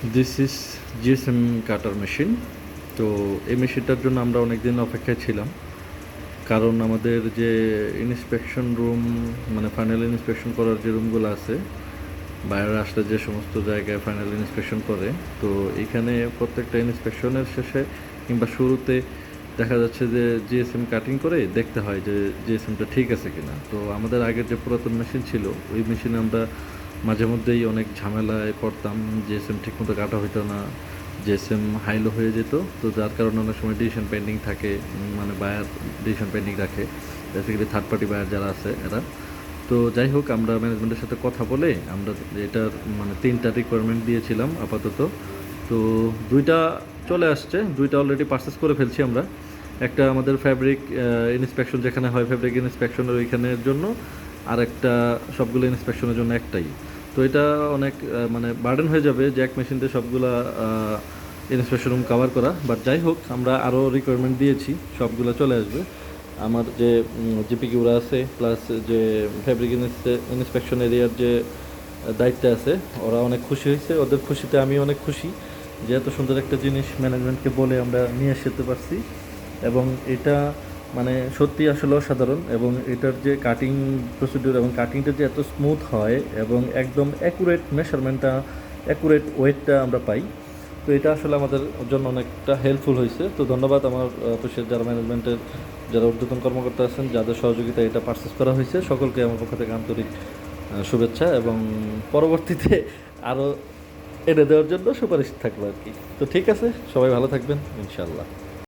This is GSM cutter machine. তো এই মেশিনটার জন্য আমরা অনেক দিন অপেক্ষায় ছিলাম, কারণ আমাদের যে ইন্সপেকশন রুম, মানে ফাইনাল ইন্সপেকশন করার যে রুমগুলো আছে, বাইরে আসলে যে সমস্ত জায়গায় ফাইনাল ইন্সপেকশন করে, তো এখানে প্রত্যেকটা ইন্সপেকশনের শেষে কিংবা শুরুতে দেখা যাচ্ছে যে জিএসএম কাটিং করে দেখতে হয় যে জিএসএমটা ঠিক আছে কিনা। তো আমাদের আগের যে পুরাতন মেশিন ছিল, ওই মেশিনে আমরা মাঝে মধ্যেই অনেক ঝামেলায় পড়তাম। জিএসএম ঠিকমতো কাটা হইতো না, জিএসএম হাইলো হয়ে যেত। তো যার কারণে অনেক সময় ডিসিশন পেন্ডিং থাকে, মানে বায়ার ডিসিশন পেন্ডিং রাখে, বেসিক্যালি থার্ড পার্টি বায়ার যারা আছে এরা। তো যাই হোক, আমরা ম্যানেজমেন্টের সাথে কথা বলে আমরা এটার মানে 3টা রিকোয়ারমেন্ট দিয়েছিলাম আপাতত। তো 2টা চলে আসছে, 2টা অলরেডি পারচেস করে ফেলছি আমরা। একটা আমাদের ফ্যাব্রিক ইন্সপেকশন যেখানে হয়, ফ্যাব্রিক ইন্সপেকশনের ওইখানের জন্য, আর একটা সবগুলো ইন্সপেকশনের জন্য একটাই। তো এটা অনেক মানে বার্ডেন হয়ে যাবে যে এক মেশিন দিয়ে সবগুলা ইন্সপেকশন রুম কভার করা। বাট যাই হোক, আমরা আরও রিকোয়ারমেন্ট দিয়েছি, সবগুলো চলে আসবে। আমার যে জিপিকিউরা আছে, প্লাস যে ফ্যাব্রিক ইন্সপেকশন এরিয়ার যে দায়িত্বে আছে, ওরা অনেক খুশি হয়েছে। ওদের খুশিতে আমি অনেক খুশি যে এত সুন্দর একটা জিনিস ম্যানেজমেন্টকে বলে আমরা নিয়ে আসতে পারছি। এবং এটা মানে সত্যি আসলে অসাধারণ। এবং এটার যে কাটিং প্রসিডিউর এবং কাটিংটা যে এত স্মুথ হয় এবং একদম অ্যাকুরেট মেজারমেন্টটা, অ্যাকুরেট ওয়েটটা আমরা পাই। তো এটা আসলে আমাদের জন্য অনেকটা হেল্পফুল হয়েছে। তো ধন্যবাদ আমার অফিসের যারা ম্যানেজমেন্টের, যারা ঊর্ধ্বতন কর্মকর্তা আছেন, যাদের সহযোগিতায় এটা পারচেস করা হয়েছে, সকলকে আমার পক্ষ থেকে আন্তরিক শুভেচ্ছা। এবং পরবর্তীতে আরও এনে দেওয়ার জন্য সুপারিশ থাকলো আর কি। তো ঠিক আছে, সবাই ভালো থাকবেন ইনশাল্লাহ।